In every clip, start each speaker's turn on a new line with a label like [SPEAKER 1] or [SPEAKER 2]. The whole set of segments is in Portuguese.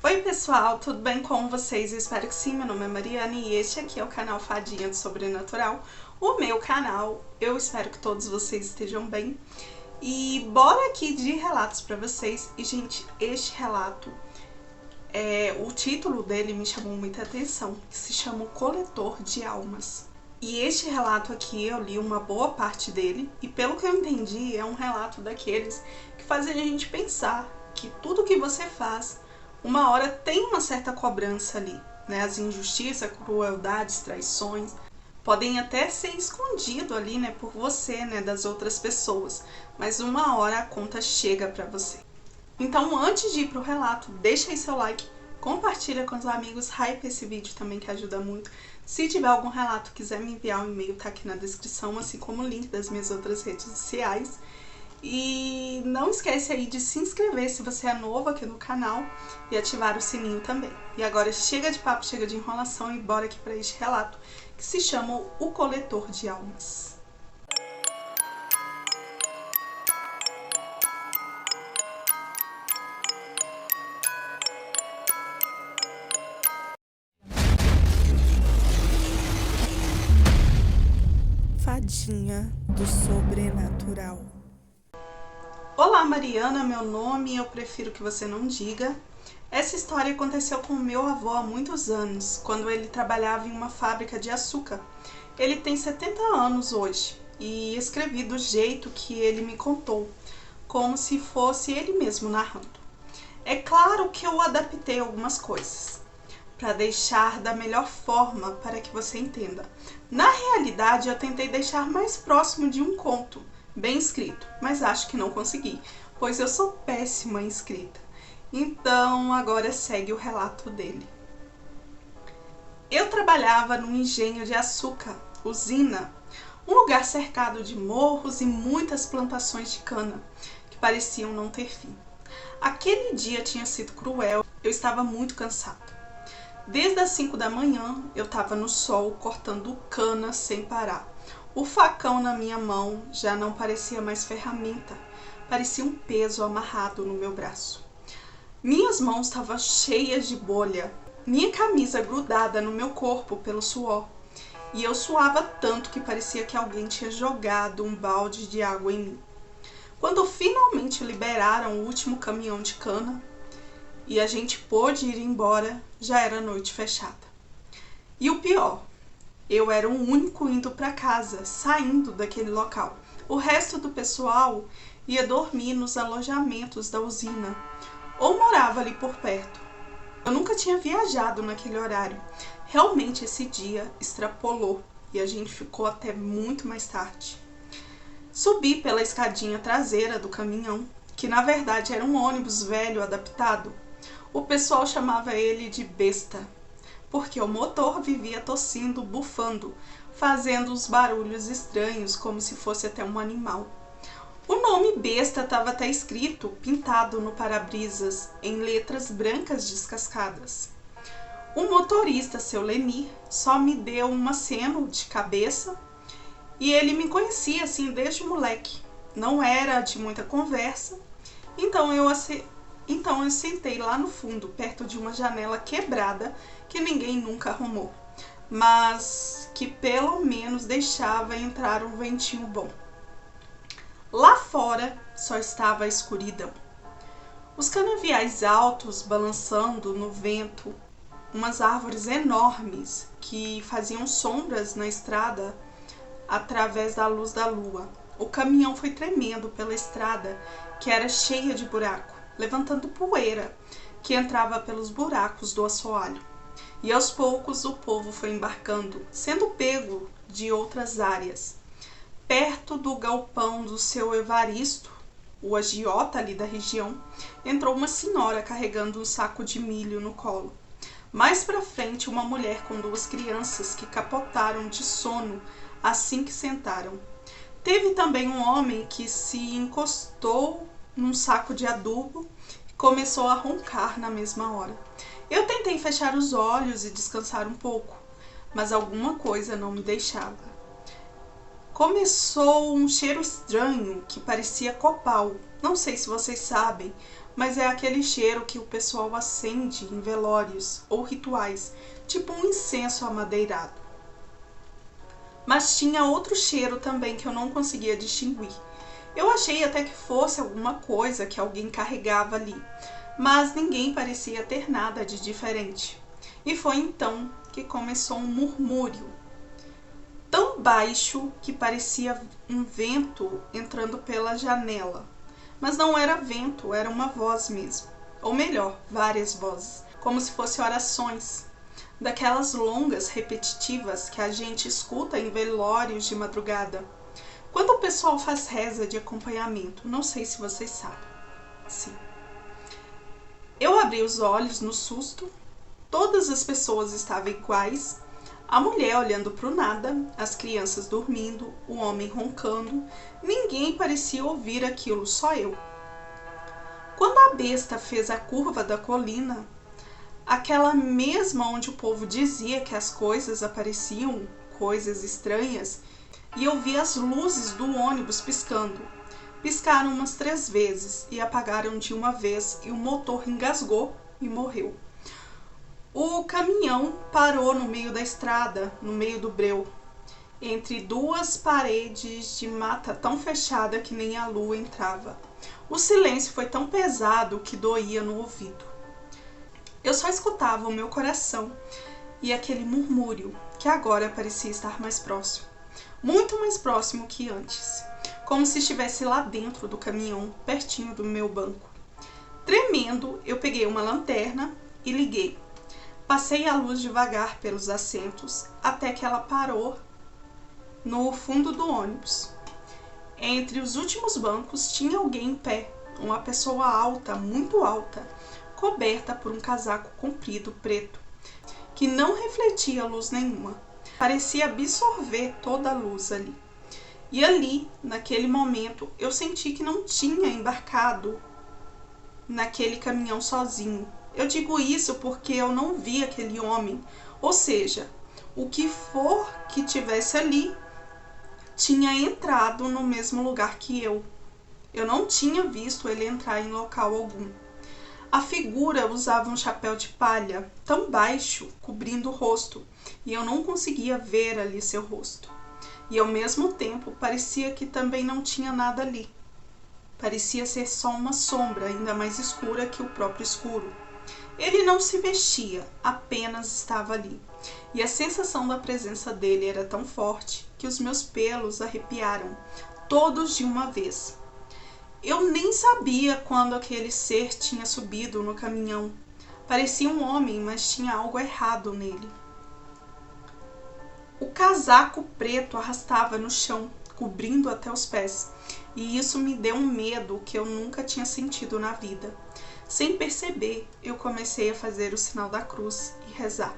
[SPEAKER 1] Oi pessoal, tudo bem com vocês? Eu espero que sim, meu nome é Mariane e este aqui é o canal Fadinha do Sobrenatural, o meu canal. Eu espero que todos vocês estejam bem e bora aqui de relatos pra vocês. E gente, este relato, o título dele me chamou muita atenção, que se chama O Coletor de Almas. E este relato aqui eu li uma boa parte dele e pelo que eu entendi é um relato daqueles que fazem a gente pensar que tudo que você faz uma hora tem uma certa cobrança ali, né? As injustiças, crueldades, traições podem até ser escondido ali, né, por você, né, das outras pessoas, mas uma hora a conta chega para você. Então, antes de ir pro relato, deixa aí seu like, compartilha com os amigos, hype esse vídeo também que ajuda muito. Se tiver algum relato, quiser me enviar um e-mail, tá aqui na descrição, assim como o link das minhas outras redes sociais. E não esquece aí de se inscrever se você é novo aqui no canal e ativar o sininho também. E agora chega de papo, chega de enrolação e bora aqui para este relato que se chama O Coletor de Almas.
[SPEAKER 2] Fadinha do Sobrenatural.
[SPEAKER 1] Olá Mariana, meu nome, eu prefiro que você não diga. Essa história aconteceu com meu avô há muitos anos, quando ele trabalhava em uma fábrica de açúcar. Ele tem 70 anos hoje e escrevi do jeito que ele me contou, como se fosse ele mesmo narrando. É claro que eu adaptei algumas coisas, para deixar da melhor forma para que você entenda. Na realidade, eu tentei deixar mais próximo de um conto, bem escrito, mas acho que não consegui, pois eu sou péssima em escrita. Então, agora segue o relato dele. Eu trabalhava num engenho de açúcar, usina, um lugar cercado de morros e muitas plantações de cana, que pareciam não ter fim. Aquele dia tinha sido cruel, eu estava muito cansada. Desde as 5 da manhã, eu estava no sol cortando cana sem parar. O facão na minha mão já não parecia mais ferramenta, parecia um peso amarrado no meu braço. Minhas mãos estavam cheias de bolha, minha camisa grudada no meu corpo pelo suor, e eu suava tanto que parecia que alguém tinha jogado um balde de água em mim. Quando finalmente liberaram o último caminhão de cana e a gente pôde ir embora, já era noite fechada. E o pior, eu era o único indo para casa, saindo daquele local. O resto do pessoal ia dormir nos alojamentos da usina ou morava ali por perto. Eu nunca tinha viajado naquele horário. Realmente esse dia extrapolou e a gente ficou até muito mais tarde. Subi pela escadinha traseira do caminhão, que na verdade era um ônibus velho adaptado. O pessoal chamava ele de besta, porque o motor vivia tossindo, bufando, fazendo uns barulhos estranhos, como se fosse até um animal. O nome besta estava até escrito, pintado no para-brisas, em letras brancas descascadas. O motorista, seu Lenir, só me deu um aceno de cabeça e ele me conhecia assim desde moleque. Não era de muita conversa, então eu sentei lá no fundo, perto de uma janela quebrada que ninguém nunca arrumou, mas que pelo menos deixava entrar um ventinho bom. Lá fora só estava a escuridão. Os canaviais altos balançando no vento, umas árvores enormes que faziam sombras na estrada através da luz da lua. O caminhão foi tremendo pela estrada, que era cheia de buraco, levantando poeira que entrava pelos buracos do assoalho. E aos poucos o povo foi embarcando, sendo pego de outras áreas. Perto do galpão do seu Evaristo, o agiota ali da região, entrou uma senhora carregando um saco de milho no colo. Mais pra frente, uma mulher com 2 crianças que capotaram de sono assim que sentaram. Teve também um homem que se encostou num saco de adubo e começou a roncar na mesma hora. Eu tentei fechar os olhos e descansar um pouco, mas alguma coisa não me deixava. Começou um cheiro estranho que parecia copal. Não sei se vocês sabem, mas é aquele cheiro que o pessoal acende em velórios ou rituais, tipo um incenso amadeirado. Mas tinha outro cheiro também que eu não conseguia distinguir. Eu achei até que fosse alguma coisa que alguém carregava ali, mas ninguém parecia ter nada de diferente. E foi então que começou um murmúrio, tão baixo que parecia um vento entrando pela janela. Mas não era vento, era uma voz mesmo. Ou melhor, várias vozes, como se fossem orações, daquelas longas, repetitivas que a gente escuta em velórios de madrugada. Quando o pessoal faz reza de acompanhamento, não sei se vocês sabem. Sim. Eu abri os olhos no susto, todas as pessoas estavam iguais, a mulher olhando para o nada, as crianças dormindo, o homem roncando, ninguém parecia ouvir aquilo, só eu. Quando a besta fez a curva da colina, aquela mesma onde o povo dizia que as coisas apareciam, coisas estranhas, e eu vi as luzes do ônibus piscando. Piscaram umas 3 vezes e apagaram de uma vez e o motor engasgou e morreu. O caminhão parou no meio da estrada, no meio do breu, entre 2 paredes de mata tão fechada que nem a lua entrava. O silêncio foi tão pesado que doía no ouvido. Eu só escutava o meu coração e aquele murmúrio, que agora parecia estar mais próximo, muito mais próximo que antes, como se estivesse lá dentro do caminhão, pertinho do meu banco. Tremendo, eu peguei uma lanterna e liguei. Passei a luz devagar pelos assentos até que ela parou no fundo do ônibus. Entre os últimos bancos tinha alguém em pé, uma pessoa alta, muito alta, coberta por um casaco comprido preto, que não refletia luz nenhuma. Parecia absorver toda a luz ali. E ali, naquele momento, eu senti que não tinha embarcado naquele caminhão sozinho. Eu digo isso porque eu não vi aquele homem, ou seja, o que for que tivesse ali tinha entrado no mesmo lugar que eu. Eu não tinha visto ele entrar em local algum. A figura usava um chapéu de palha tão baixo, cobrindo o rosto, e eu não conseguia ver ali seu rosto. E ao mesmo tempo parecia que também não tinha nada ali. Parecia ser só uma sombra ainda mais escura que o próprio escuro. Ele não se mexia, apenas estava ali. E a sensação da presença dele era tão forte que os meus pelos arrepiaram, todos de uma vez. Eu nem sabia quando aquele ser tinha subido no caminhão. Parecia um homem, mas tinha algo errado nele. O casaco preto arrastava no chão, cobrindo até os pés, e isso me deu um medo que eu nunca tinha sentido na vida. Sem perceber, eu comecei a fazer o sinal da cruz e rezar.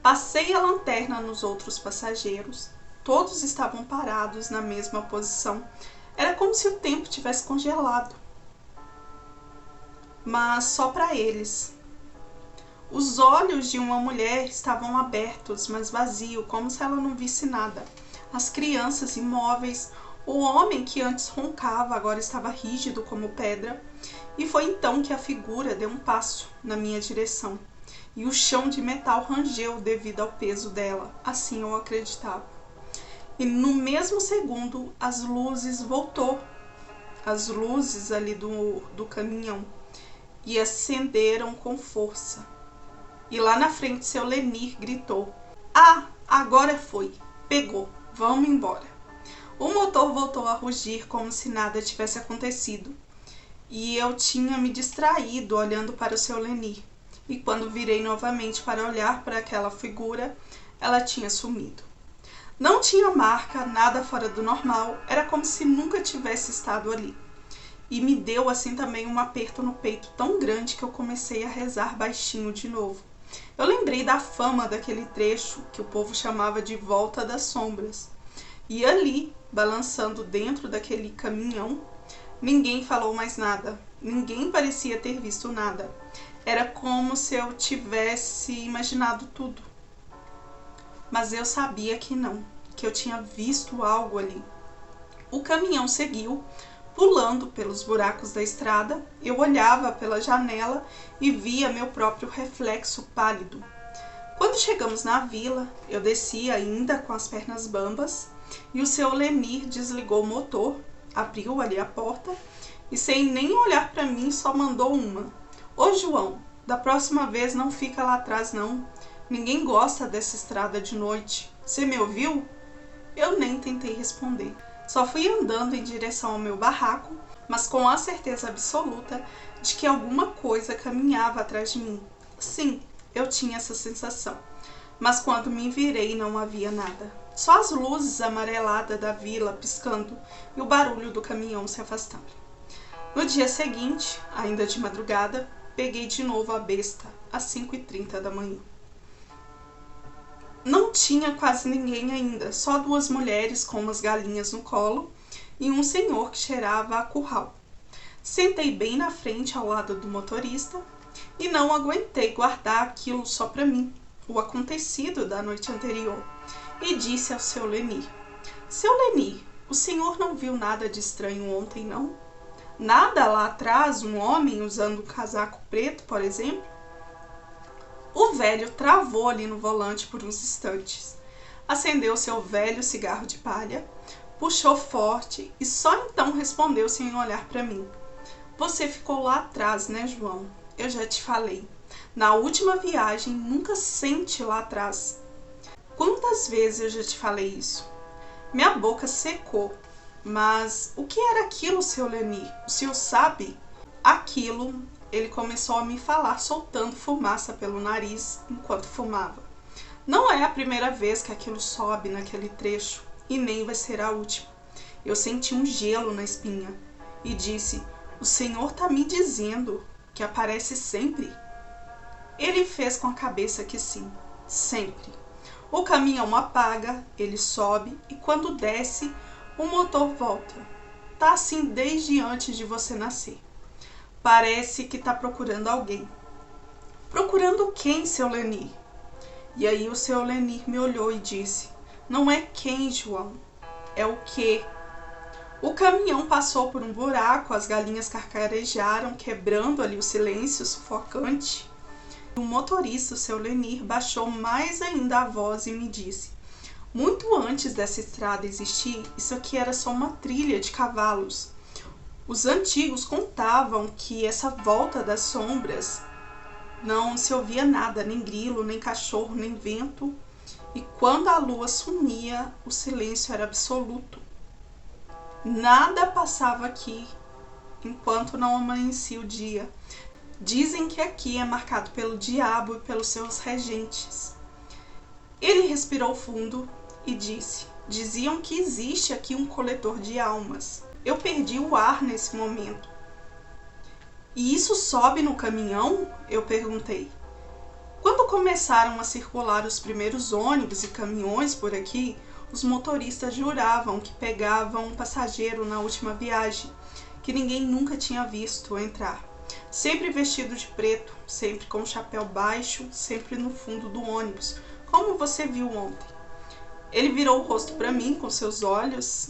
[SPEAKER 1] Passei a lanterna nos outros passageiros. Todos estavam parados na mesma posição. Era como se o tempo tivesse congelado. Mas só para eles. Os olhos de uma mulher estavam abertos, mas vazios, como se ela não visse nada. As crianças imóveis, o homem que antes roncava agora estava rígido como pedra. E foi então que a figura deu um passo na minha direção. E o chão de metal rangeu devido ao peso dela, assim eu acreditava. E no mesmo segundo, as luzes voltou, as luzes ali do caminhão, e acenderam com força. E lá na frente, seu Lenir gritou: "Ah, agora foi, pegou, vamos embora." O motor voltou a rugir como se nada tivesse acontecido. E eu tinha me distraído olhando para o seu Lenir. E quando virei novamente para olhar para aquela figura, ela tinha sumido. Não tinha marca, nada fora do normal, era como se nunca tivesse estado ali. E me deu assim também um aperto no peito tão grande que eu comecei a rezar baixinho de novo. Eu lembrei da fama daquele trecho que o povo chamava de Volta das Sombras. E ali, balançando dentro daquele caminhão, ninguém falou mais nada. Ninguém parecia ter visto nada. Era como se eu tivesse imaginado tudo. Mas eu sabia que não, que eu tinha visto algo ali. O caminhão seguiu, Pulando pelos buracos da estrada, eu olhava pela janela e via meu próprio reflexo pálido. Quando chegamos na vila, eu desci ainda com as pernas bambas e o seu Lenir desligou o motor, abriu ali a porta e sem nem olhar para mim só mandou uma: "Ô João, da próxima vez não fica lá atrás não. Ninguém gosta dessa estrada de noite. Você me ouviu?" Eu nem tentei responder. Só fui andando em direção ao meu barraco, mas com a certeza absoluta de que alguma coisa caminhava atrás de mim. Sim, eu tinha essa sensação. Mas quando me virei não havia nada. Só as luzes amareladas da vila piscando e o barulho do caminhão se afastando. No dia seguinte, ainda de madrugada, peguei de novo a besta, às 5h30 da manhã. Não tinha quase ninguém ainda, só 2 mulheres com umas galinhas no colo e um senhor que cheirava a curral. Sentei bem na frente ao lado do motorista e não aguentei guardar aquilo só para mim, o acontecido da noite anterior, e disse ao seu Lenir: "Seu Lenir, o senhor não viu nada de estranho ontem, não? Nada lá atrás, um homem usando um casaco preto, por exemplo?" O velho travou ali no volante por uns instantes. Acendeu seu velho cigarro de palha, puxou forte e só então respondeu sem olhar para mim: "Você ficou lá atrás, né, João? Eu já te falei. Na última viagem, nunca sente lá atrás. Quantas vezes eu já te falei isso?" Minha boca secou. "Mas o que era aquilo, seu Lenir? O senhor sabe?" Aquilo... Ele começou a me falar, soltando fumaça pelo nariz enquanto fumava. "Não é a primeira vez que aquilo sobe naquele trecho, e nem vai ser a última." Eu senti um gelo na espinha e disse: "O senhor tá me dizendo que aparece sempre?" Ele fez com a cabeça que sim, sempre. O caminhão apaga, ele sobe e quando desce, o motor volta. Tá assim desde antes de você nascer. Parece que tá procurando alguém." "Procurando quem, seu Lenir?" E aí o seu Lenir me olhou e disse: "Não é quem, João, é o que." O caminhão passou por um buraco, as galinhas carcarejaram, quebrando ali o silêncio sufocante. O motorista, o seu Lenir, baixou mais ainda a voz e me disse: "Muito antes dessa estrada existir, isso aqui era só uma trilha de cavalos. Os antigos contavam que essa volta das sombras não se ouvia nada, nem grilo, nem cachorro, nem vento, e quando a lua sumia, o silêncio era absoluto. Nada passava aqui enquanto não amanhecia o dia. Dizem que aqui é marcado pelo diabo e pelos seus regentes." Ele respirou fundo e disse: "Diziam que existe aqui um coletor de almas." Eu perdi o ar nesse momento. "E isso sobe no caminhão?" eu perguntei. Quando começaram a circular os primeiros ônibus e caminhões por aqui, os motoristas juravam que pegavam um passageiro na última viagem, que ninguém nunca tinha visto entrar. Sempre vestido de preto, sempre com o chapéu baixo, sempre no fundo do ônibus, como você viu ontem. Ele virou o rosto para mim com seus olhos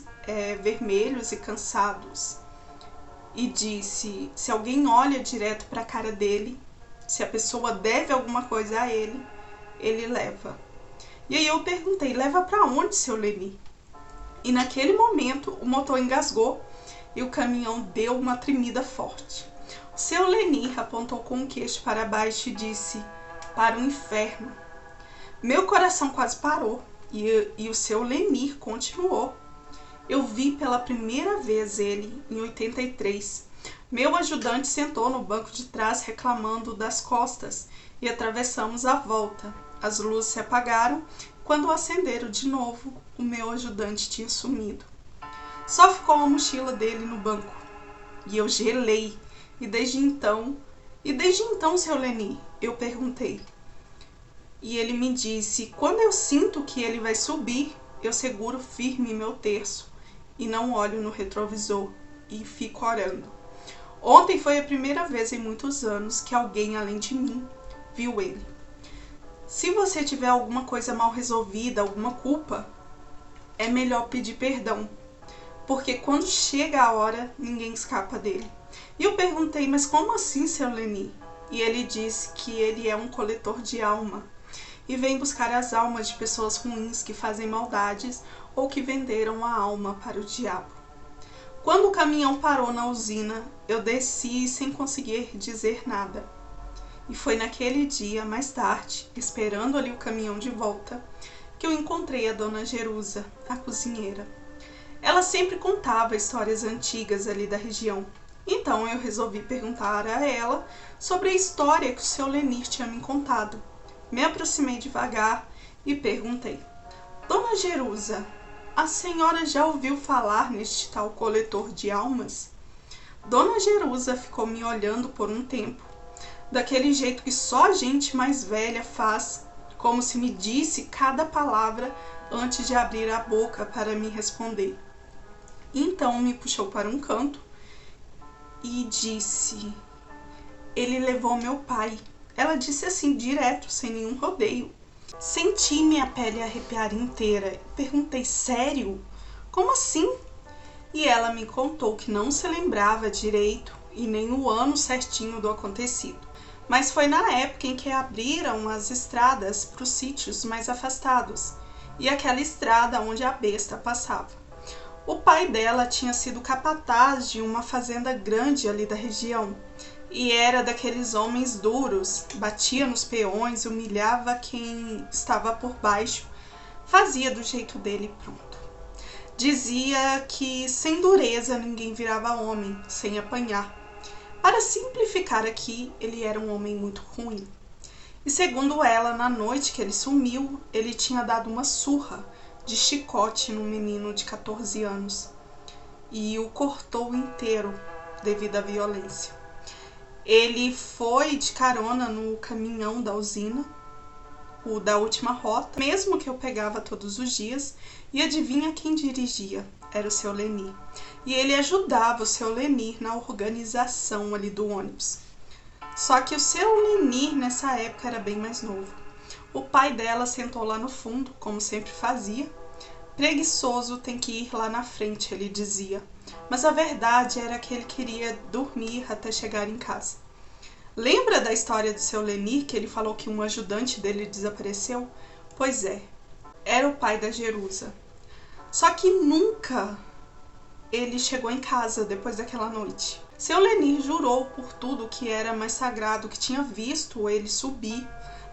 [SPEAKER 1] vermelhos e cansados e disse: "Se alguém olha direto para a cara dele, se a pessoa deve alguma coisa a ele, ele leva." E aí eu perguntei: "Leva para onde, seu Lenir?" E naquele momento o motor engasgou e o caminhão deu uma tremida forte. O seu Lenir apontou com o queixo para baixo e disse: "Para o inferno." Meu coração quase parou e o seu Lenir continuou. Eu vi pela primeira vez ele em 83. Meu ajudante sentou no banco de trás reclamando das costas e atravessamos a volta. As luzes se apagaram. Quando acenderam de novo, o meu ajudante tinha sumido. Só ficou a mochila dele no banco. E eu gelei. E desde então, seu Lenir? Eu perguntei. E ele me disse: "Quando eu sinto que ele vai subir, eu seguro firme meu terço e não olho no retrovisor e fico orando." Ontem foi a primeira vez em muitos anos que alguém além de mim viu ele. Se você tiver alguma coisa mal resolvida, alguma culpa, é melhor pedir perdão. porque quando chega a hora, ninguém escapa dele. E eu perguntei, mas como assim, seu Leni? E ele disse que ele é um coletor de alma e vem buscar as almas de pessoas ruins que fazem maldades ou que venderam a alma para o diabo. Quando o caminhão parou na usina, eu desci sem conseguir dizer nada. E foi naquele dia, mais tarde, esperando ali o caminhão de volta, que eu encontrei a dona Jerusa, a cozinheira. Ela sempre contava histórias antigas ali da região. Então eu resolvi perguntar a ela sobre a história que o seu Lenir tinha me contado. Me aproximei devagar e perguntei: Dona Jerusa, a senhora já ouviu falar neste tal coletor de almas? Dona Jerusa ficou me olhando por um tempo, daquele jeito que só gente mais velha faz, como se me disse cada palavra antes de abrir a boca para me responder. Então me puxou para um canto e disse: ele levou meu pai. Ela disse assim, direto, sem nenhum rodeio. Senti minha pele arrepiar inteira. Perguntei: sério? Como assim? E ela me contou que não se lembrava direito e nem o ano certinho do acontecido. Mas foi na época em que abriram as estradas para os sítios mais afastados e aquela estrada onde a besta passava. O pai dela tinha sido capataz de uma fazenda grande ali da região e era daqueles homens duros, batia nos peões, humilhava quem estava por baixo, fazia do jeito dele e pronto. Dizia que sem dureza ninguém virava homem, sem apanhar. Para simplificar aqui, ele era um homem muito ruim. E segundo ela, na noite que ele sumiu, ele tinha dado uma surra de chicote no menino de 14 anos e o cortou inteiro devido à violência. Ele foi de carona no caminhão da usina, o da última rota, mesmo que eu pegava todos os dias, e adivinha quem dirigia? Era o seu Lenir. E ele ajudava o seu Lenir na organização ali do ônibus. Só que o seu Lenir nessa época era bem mais novo. O pai dela sentou lá no fundo, como sempre fazia. Preguiçoso tem que ir lá na frente, ele dizia. Mas a verdade era que ele queria dormir até chegar em casa. Lembra da história do seu Lenir, que ele falou que um ajudante dele desapareceu? Pois é, era o pai da Jerusa. Só que nunca ele chegou em casa depois daquela noite. Seu Lenir jurou por tudo que era mais sagrado, que tinha visto ele subir.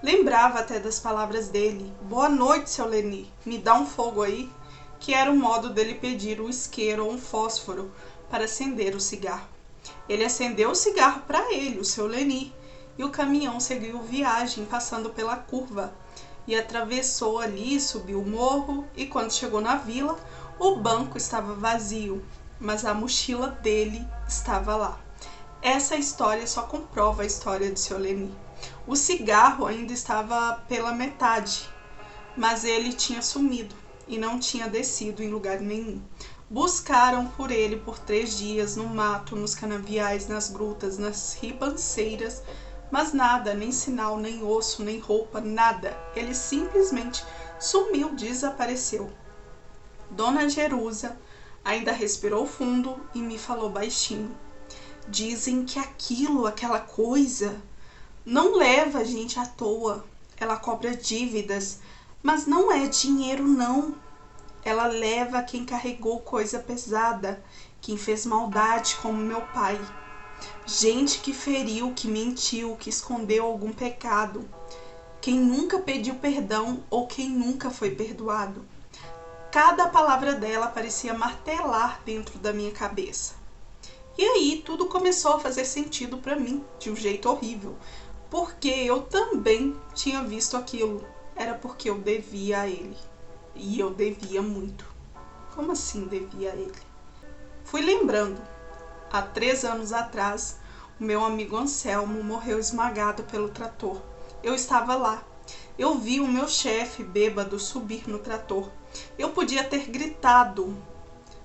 [SPEAKER 1] Lembrava até das palavras dele: boa noite, seu Lenir, me dá um fogo aí, que era o modo dele pedir o isqueiro ou um fósforo para acender o cigarro. Ele acendeu o cigarro para ele, o seu Lenir, e o caminhão seguiu viagem passando pela curva e atravessou ali, subiu o morro, e quando chegou na vila, o banco estava vazio, mas a mochila dele estava lá. Essa história só comprova a história do seu Lenir. O cigarro ainda estava pela metade, mas ele tinha sumido e não tinha descido em lugar nenhum. Buscaram por ele por 3 dias no mato, nos canaviais, nas grutas, nas ribanceiras, mas nada, nem sinal, nem osso, nem roupa, nada. Ele simplesmente sumiu, desapareceu. Dona Jerusa ainda respirou fundo e me falou baixinho: dizem que aquela coisa não leva a gente à toa. Ela cobra dívidas, mas não é dinheiro não. Ela leva quem carregou coisa pesada, quem fez maldade como meu pai. Gente que feriu, que mentiu, que escondeu algum pecado. Quem nunca pediu perdão ou quem nunca foi perdoado. Cada palavra dela parecia martelar dentro da minha cabeça. E aí tudo começou a fazer sentido para mim, de um jeito horrível. Porque eu também tinha visto aquilo. Era porque eu devia a ele. E eu devia muito. Como assim devia a ele? Fui lembrando. Há 3 anos atrás, o meu amigo Anselmo morreu esmagado pelo trator. Eu estava lá. Eu vi o meu chefe bêbado subir no trator. Eu podia ter gritado,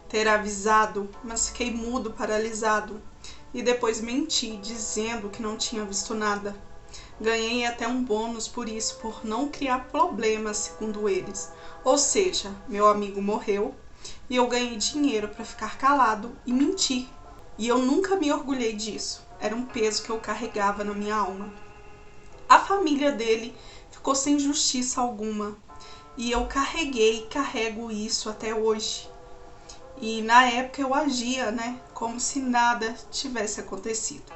[SPEAKER 1] ter avisado, mas fiquei mudo, paralisado. E depois menti, dizendo que não tinha visto nada. Ganhei até um bônus por isso, por não criar problemas, segundo eles. Ou seja, meu amigo morreu e eu ganhei dinheiro para ficar calado e mentir. E eu nunca me orgulhei disso. Era um peso que eu carregava na minha alma. A família dele ficou sem justiça alguma. E eu carreguei e carrego isso até hoje. E na época eu agia, como se nada tivesse acontecido.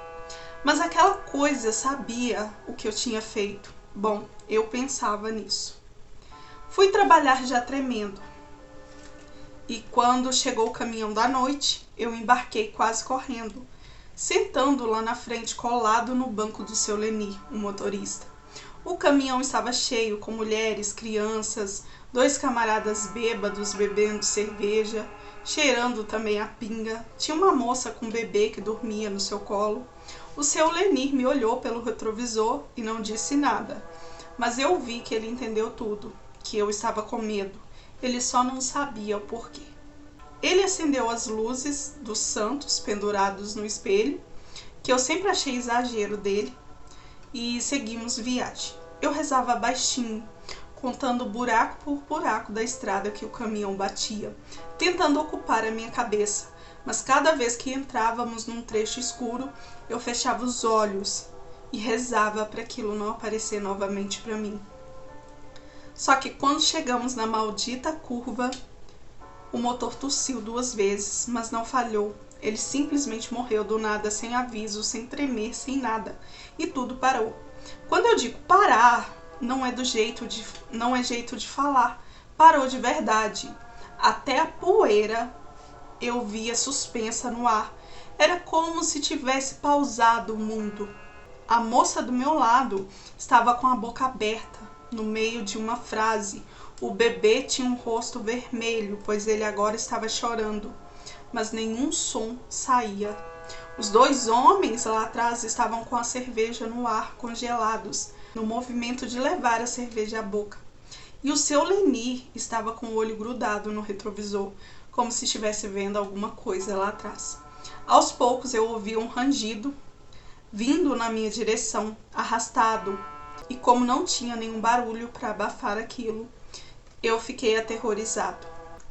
[SPEAKER 1] Mas aquela coisa sabia o que eu tinha feito. Bom, eu pensava nisso. Fui trabalhar já tremendo. E quando chegou o caminhão da noite, eu embarquei quase correndo, sentando lá na frente, colado no banco do seu Leni, o motorista. O caminhão estava cheio, com mulheres, crianças, 2 camaradas bêbados bebendo cerveja, cheirando também a pinga. Tinha uma moça com um bebê que dormia no seu colo. O seu Leni me olhou pelo retrovisor e não disse nada, mas eu vi que ele entendeu tudo, que eu estava com medo. Ele só não sabia o porquê. Ele acendeu as luzes dos santos pendurados no espelho, que eu sempre achei exagero dele, e seguimos viagem. Eu rezava baixinho, contando buraco por buraco da estrada que o caminhão batia, tentando ocupar a minha cabeça, mas cada vez que entrávamos num trecho escuro, eu fechava os olhos e rezava para aquilo não aparecer novamente para mim. Só que quando chegamos na maldita curva, o motor tossiu 2 vezes, mas não falhou. Ele simplesmente morreu do nada, sem aviso, sem tremer, sem nada. E tudo parou. Quando eu digo parar, não é jeito de falar. Parou de verdade. Até a poeira eu via suspensa no ar. Era como se tivesse pausado o mundo. A moça do meu lado estava com a boca aberta, no meio de uma frase. O bebê tinha um rosto vermelho, pois ele agora estava chorando, mas nenhum som saía. Os 2 homens lá atrás estavam com a cerveja no ar, congelados, no movimento de levar a cerveja à boca. E o seu Leni estava com o olho grudado no retrovisor, como se estivesse vendo alguma coisa lá atrás. Aos poucos eu ouvi um rangido vindo na minha direção, arrastado, e como não tinha nenhum barulho para abafar aquilo, eu fiquei aterrorizado.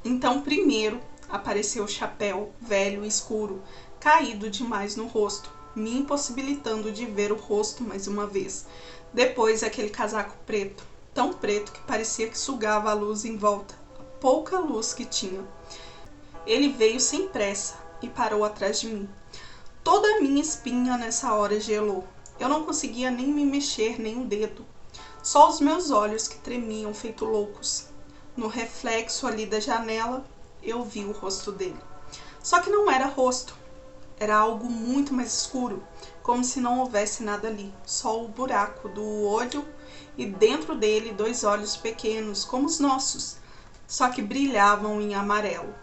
[SPEAKER 1] Então primeiro apareceu o chapéu velho e escuro, caído demais no rosto, me impossibilitando de ver o rosto mais uma vez. Depois aquele casaco preto, tão preto que parecia que sugava a luz em volta, a pouca luz que tinha. Ele veio sem pressa e parou atrás de mim. Toda a minha espinha nessa hora gelou. Eu não conseguia nem me mexer, nem um dedo. Só os meus olhos que tremiam feito loucos. No reflexo ali da janela, eu vi o rosto dele. Só que não era rosto. Era algo muito mais escuro, como se não houvesse nada ali. Só o buraco do olho e dentro dele 2 olhos pequenos, como os nossos, só que brilhavam em amarelo.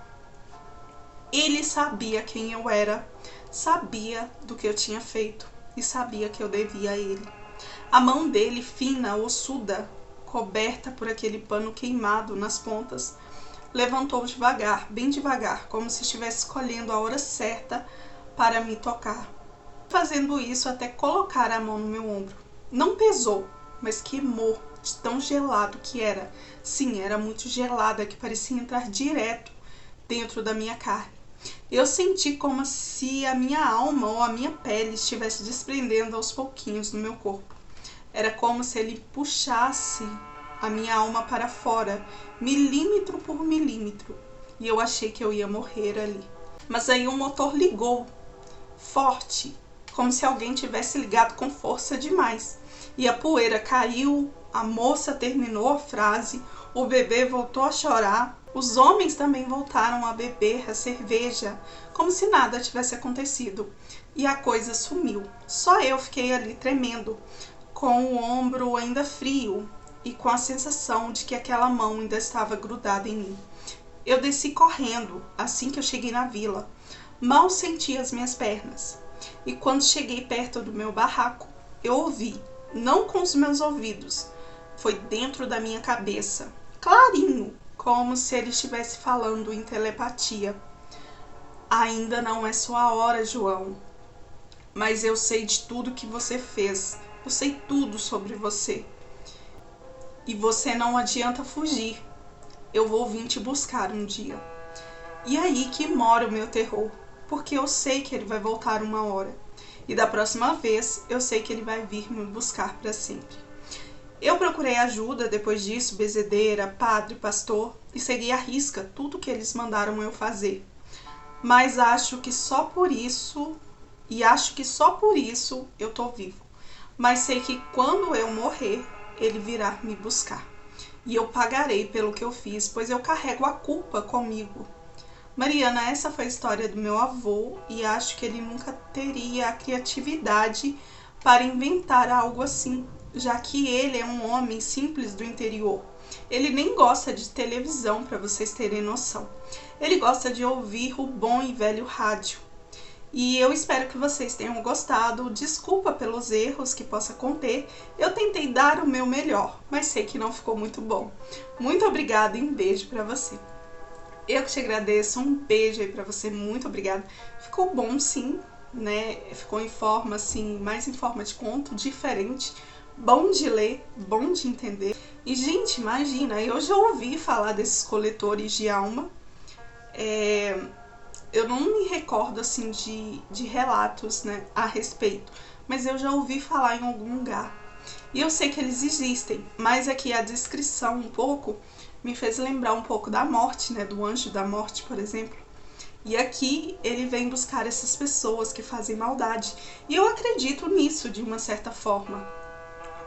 [SPEAKER 1] Ele sabia quem eu era, sabia do que eu tinha feito e sabia que eu devia a ele. A mão dele, fina, ossuda, coberta por aquele pano queimado nas pontas, levantou devagar, bem devagar, como se estivesse escolhendo a hora certa para me tocar. Fazendo isso até colocar a mão no meu ombro. Não pesou, mas queimou de tão gelado que era. Sim, era muito gelada, que parecia entrar direto dentro da minha carne. Eu senti como se a minha alma ou a minha pele estivesse desprendendo aos pouquinhos do meu corpo. Era como se ele puxasse a minha alma para fora, milímetro por milímetro, e eu achei que eu ia morrer ali. Mas aí o motor ligou, forte, como se alguém tivesse ligado com força demais, e a poeira caiu, a moça terminou a frase, o bebê voltou a chorar, os homens também voltaram a beber a cerveja, como se nada tivesse acontecido, e a coisa sumiu. Só eu fiquei ali tremendo, com o ombro ainda frio e com a sensação de que aquela mão ainda estava grudada em mim. Eu desci correndo assim que eu cheguei na vila. Mal senti as minhas pernas. E quando cheguei perto do meu barraco, eu ouvi, não com os meus ouvidos, foi dentro da minha cabeça, clarinho, como se ele estivesse falando em telepatia. Ainda não é sua hora, João, mas eu sei de tudo que você fez. Eu sei tudo sobre você. E você não adianta fugir. Eu vou vir te buscar um dia. E aí que mora o meu terror, porque eu sei que ele vai voltar uma hora. E da próxima vez, eu sei que ele vai vir me buscar para sempre. Eu procurei ajuda depois disso, bezedeira, padre, pastor, e segui à risca tudo que eles mandaram eu fazer. Mas acho que só por isso eu tô vivo. Mas sei que quando eu morrer, ele virá me buscar. E eu pagarei pelo que eu fiz, pois eu carrego a culpa comigo. Mariana, essa foi a história do meu avô e acho que ele nunca teria a criatividade para inventar algo assim, já que ele é um homem simples do interior. Ele nem gosta de televisão, para vocês terem noção. Ele gosta de ouvir o bom e velho rádio. E eu espero que vocês tenham gostado. Desculpa pelos erros que possa conter. Eu tentei dar o meu melhor, mas sei que não ficou muito bom. Muito obrigada e um beijo para você. Eu que te agradeço, um beijo aí pra você, muito obrigada. Ficou bom sim, né? Ficou em forma assim, mais em forma de conto, diferente. Bom de ler, bom de entender. E gente, imagina, eu já ouvi falar desses coletores de alma. Eu não me recordo assim de relatos, né, a respeito. Mas eu já ouvi falar em algum lugar. E eu sei que eles existem, mas aqui a descrição um pouco me fez lembrar um pouco da morte, né, do anjo da morte, por exemplo. E aqui ele vem buscar essas pessoas que fazem maldade. E eu acredito nisso de uma certa forma.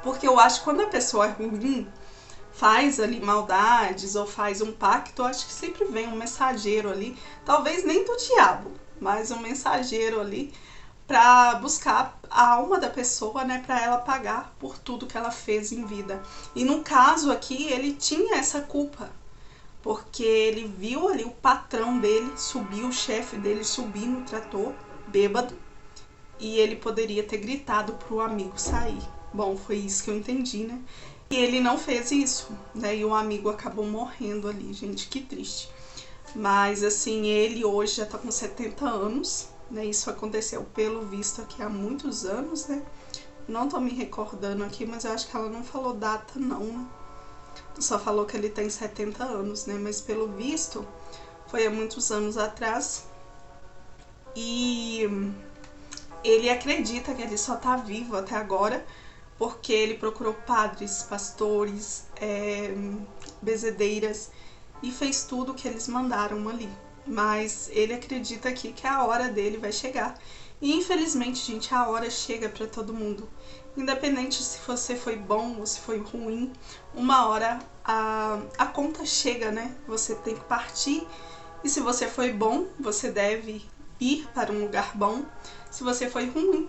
[SPEAKER 1] Porque eu acho que quando a pessoa é ruim, faz ali maldades ou faz um pacto, eu acho que sempre vem um mensageiro ali, talvez nem do diabo, mas um mensageiro ali para buscar a alma da pessoa, né, para ela pagar por tudo que ela fez em vida. E no caso aqui, ele tinha essa culpa, porque ele viu ali o patrão dele subir, o chefe dele subir no trator, bêbado, e ele poderia ter gritado pro amigo sair. Bom, foi isso que eu entendi, né? E ele não fez isso, né? E o amigo acabou morrendo ali, gente, que triste. Mas assim, ele hoje já tá com 70 anos, né? Isso aconteceu pelo visto aqui há muitos anos, né? Não tô me recordando aqui, mas eu acho que ela não falou data não, né? Só falou que ele tem 70 anos, né? Mas pelo visto foi há muitos anos atrás. E ele acredita que ele só tá vivo até agora porque ele procurou padres, pastores, bezedeiras e fez tudo o que eles mandaram ali. Mas ele acredita aqui que a hora dele vai chegar. E infelizmente, gente, a hora chega para todo mundo. Independente se você foi bom ou se foi ruim, uma hora a conta chega, né? Você tem que partir. E se você foi bom, você deve ir para um lugar bom. Se você foi ruim,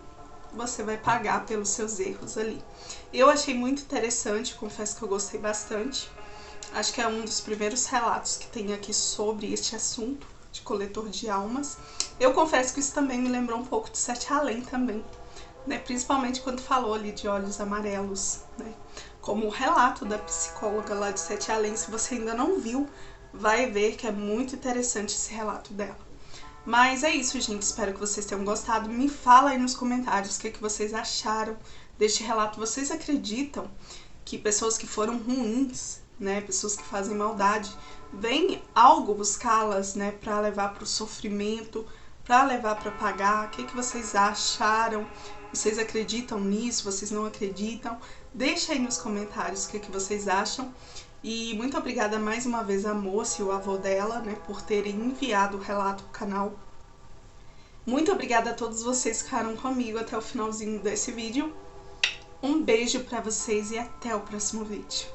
[SPEAKER 1] você vai pagar pelos seus erros ali. Eu achei muito interessante, confesso que eu gostei bastante. Acho que é um dos primeiros relatos que tem aqui sobre este assunto de coletor de almas. Eu confesso que isso também me lembrou um pouco de Sete Além também, né? Principalmente quando falou ali de olhos amarelos, né? Como o relato da psicóloga lá de Sete Além. Se você ainda não viu, vai ver que é muito interessante esse relato dela. Mas é isso, gente. Espero que vocês tenham gostado. Me fala aí nos comentários o que vocês acharam deste relato. Vocês acreditam que pessoas que foram ruins, né, pessoas que fazem maldade, vem algo buscá-las, né, para levar para o sofrimento, para levar para pagar? O que vocês acharam? Vocês acreditam nisso? Vocês não acreditam? Deixa aí nos comentários o que vocês acham. E muito obrigada mais uma vez a moça e o avô dela, né, por terem enviado o relato pro canal. Muito obrigada a todos vocês que ficaram comigo até o finalzinho desse vídeo. Um beijo pra vocês e até o próximo vídeo.